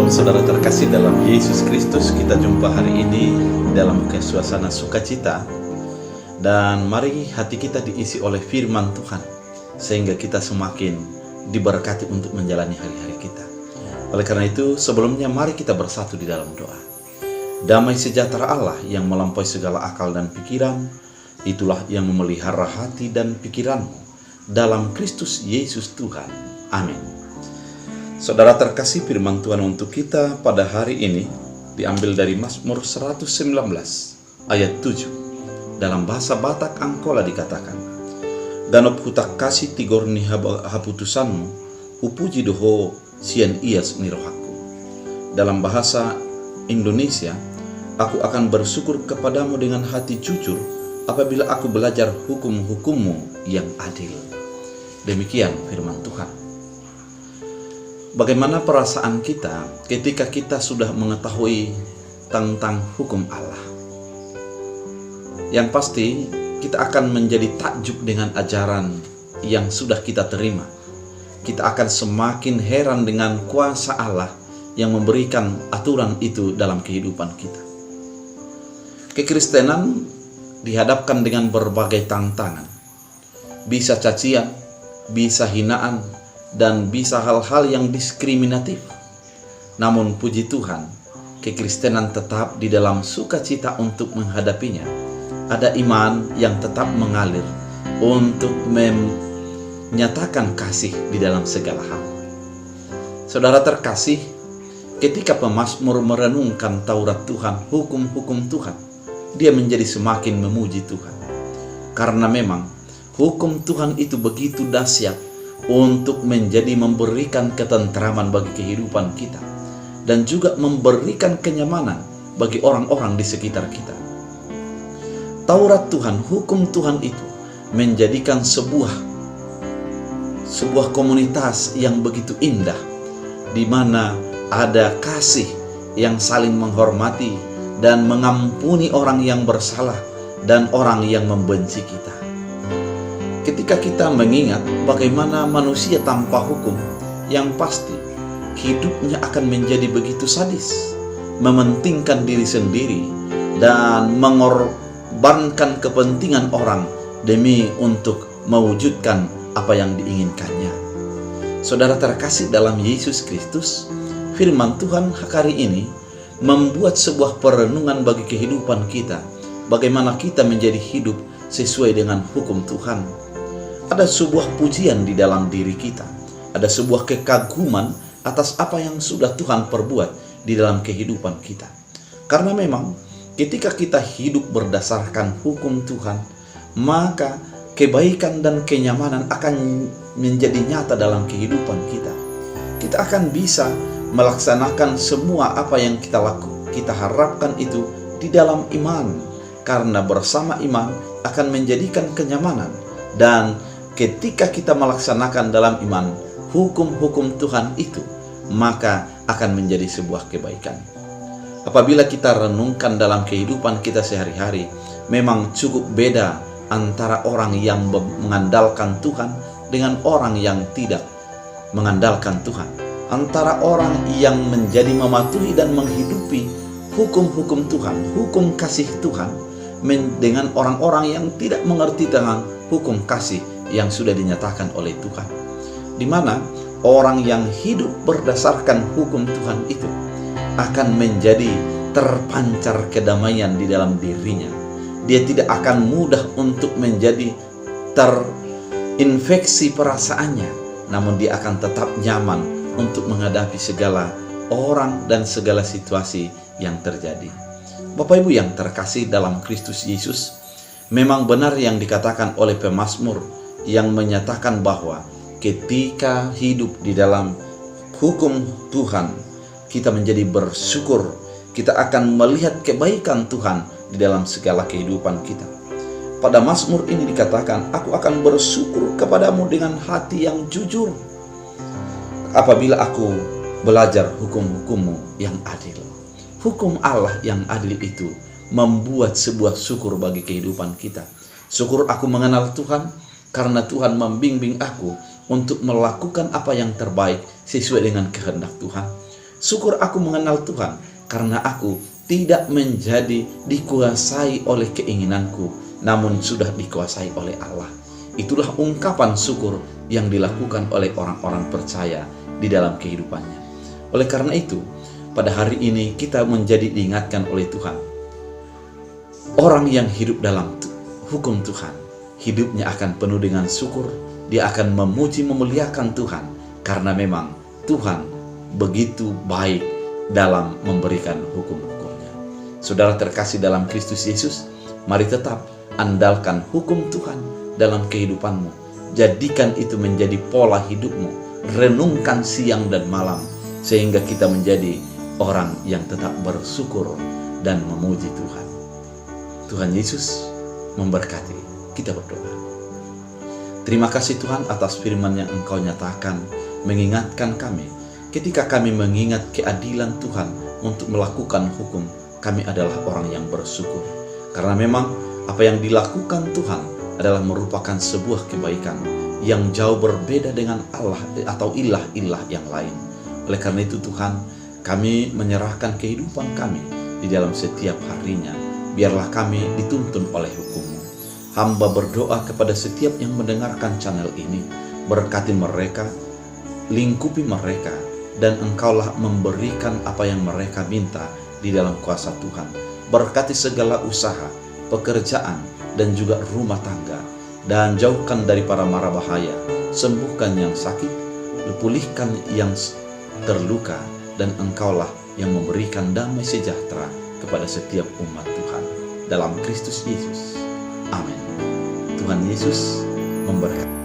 Shalom saudara terkasih dalam Yesus Kristus. Kita jumpa hari ini dalam suasana sukacita. Dan mari hati kita diisi oleh firman Tuhan, sehingga kita semakin diberkati untuk menjalani hari-hari kita. Oleh karena itu, sebelumnya mari kita bersatu di dalam doa. Damai sejahtera Allah yang melampaui segala akal dan pikiran, itulah yang memelihara hati dan pikiranmu dalam Kristus Yesus Tuhan. Amin. Saudara terkasih, firman Tuhan untuk kita pada hari ini diambil dari Mazmur 119 ayat 7. Dalam bahasa Batak Angkola dikatakan, "Danop hutak kasih tigorni haputusanmu, upuji doho sian ias nirohaku." Dalam bahasa Indonesia, "Aku akan bersyukur kepadamu dengan hati jujur apabila aku belajar hukum-hukummu yang adil." Demikian firman Tuhan. Bagaimana perasaan kita ketika kita sudah mengetahui tentang hukum Allah? Yang pasti kita akan menjadi takjub dengan ajaran yang sudah kita terima. Kita akan semakin heran dengan kuasa Allah yang memberikan aturan itu dalam kehidupan kita. Kekristenan dihadapkan dengan berbagai tantangan. Bisa cacian, bisa hinaan, dan bisa hal-hal yang diskriminatif. Namun puji Tuhan, kekristenan tetap di dalam sukacita untuk menghadapinya. Ada iman yang tetap mengalir untuk menyatakan kasih di dalam segala hal. Saudara terkasih, ketika pemazmur merenungkan Taurat Tuhan, hukum-hukum Tuhan, dia menjadi semakin memuji Tuhan. Karena memang hukum Tuhan itu begitu dahsyat untuk memberikan ketentraman bagi kehidupan kita, dan juga memberikan kenyamanan bagi orang-orang di sekitar kita. Taurat Tuhan, hukum Tuhan itu menjadikan sebuah komunitas yang begitu indah, di mana ada kasih yang saling menghormati dan mengampuni orang yang bersalah dan orang yang membenci kita. Ketika kita mengingat bagaimana manusia tanpa hukum, yang pasti hidupnya akan menjadi begitu sadis, mementingkan diri sendiri dan mengorbankan kepentingan orang demi untuk mewujudkan apa yang diinginkannya. Saudara terkasih dalam Yesus Kristus, firman Tuhan hari ini membuat sebuah perenungan bagi kehidupan kita, bagaimana kita menjadi hidup sesuai dengan hukum Tuhan. Ada sebuah pujian di dalam diri kita, ada sebuah kekaguman atas apa yang sudah Tuhan perbuat di dalam kehidupan kita. Karena memang ketika kita hidup berdasarkan hukum Tuhan, maka kebaikan dan kenyamanan akan menjadi nyata dalam kehidupan kita. Kita akan bisa melaksanakan semua apa yang kita harapkan itu di dalam iman, karena bersama iman akan menjadikan kenyamanan. Dan ketika kita melaksanakan dalam iman hukum-hukum Tuhan itu, maka akan menjadi sebuah kebaikan. Apabila kita renungkan dalam kehidupan kita sehari-hari, memang cukup beda antara orang yang mengandalkan Tuhan dengan orang yang tidak mengandalkan Tuhan. Antara orang yang menjadi mematuhi dan menghidupi hukum-hukum Tuhan, hukum kasih Tuhan, dengan orang-orang yang tidak mengerti tentang hukum kasih yang sudah dinyatakan oleh Tuhan. Di mana orang yang hidup berdasarkan hukum Tuhan itu akan menjadi terpancar kedamaian di dalam dirinya. Dia tidak akan mudah untuk menjadi terinfeksi perasaannya, namun dia akan tetap nyaman untuk menghadapi segala orang dan segala situasi yang terjadi. Bapak Ibu yang terkasih dalam Kristus Yesus, memang benar yang dikatakan oleh pemazmur yang menyatakan bahwa ketika hidup di dalam hukum Tuhan, kita menjadi bersyukur, kita akan melihat kebaikan Tuhan di dalam segala kehidupan kita. Pada Mazmur ini dikatakan, "Aku akan bersyukur kepadamu dengan hati yang jujur apabila aku belajar hukum-hukummu yang adil." Hukum Allah yang adil itu membuat sebuah syukur bagi kehidupan kita. Syukur aku mengenal Tuhan, karena Tuhan membimbing aku untuk melakukan apa yang terbaik sesuai dengan kehendak Tuhan. Syukur aku mengenal Tuhan karena aku tidak menjadi dikuasai oleh keinginanku, namun sudah dikuasai oleh Allah. Itulah ungkapan syukur yang dilakukan oleh orang-orang percaya di dalam kehidupannya. Oleh karena itu, pada hari ini kita menjadi diingatkan oleh Tuhan. Orang yang hidup dalam hukum Tuhan, hidupnya akan penuh dengan syukur. Dia akan memuji memuliakan Tuhan, karena memang Tuhan begitu baik dalam memberikan hukum-hukumnya. Saudara terkasih dalam Kristus Yesus, mari tetap andalkan hukum Tuhan dalam kehidupanmu. Jadikan itu menjadi pola hidupmu. Renungkan siang dan malam, sehingga kita menjadi orang yang tetap bersyukur dan memuji Tuhan. Tuhan Yesus memberkati. Kita berdoa. Terima kasih Tuhan atas firman yang Engkau nyatakan, mengingatkan kami. Ketika kami mengingat keadilan Tuhan untuk melakukan hukum, kami adalah orang yang bersyukur. Karena memang apa yang dilakukan Tuhan adalah merupakan sebuah kebaikan yang jauh berbeda dengan Allah atau ilah-ilah yang lain. Oleh karena itu Tuhan, kami menyerahkan kehidupan kami di dalam setiap harinya. Biarlah kami dituntun oleh hukum-Mu. Hamba berdoa kepada setiap yang mendengarkan channel ini. Berkati mereka, lingkupi mereka, dan Engkaulah memberikan apa yang mereka minta di dalam kuasa Tuhan. Berkati segala usaha, pekerjaan, dan juga rumah tangga. Dan jauhkan dari para mara bahaya. Sembuhkan yang sakit, pulihkan yang terluka, dan Engkaulah yang memberikan damai sejahtera kepada setiap umat Tuhan. Dalam Kristus Yesus. Amin. Tuhan Yesus memberkati.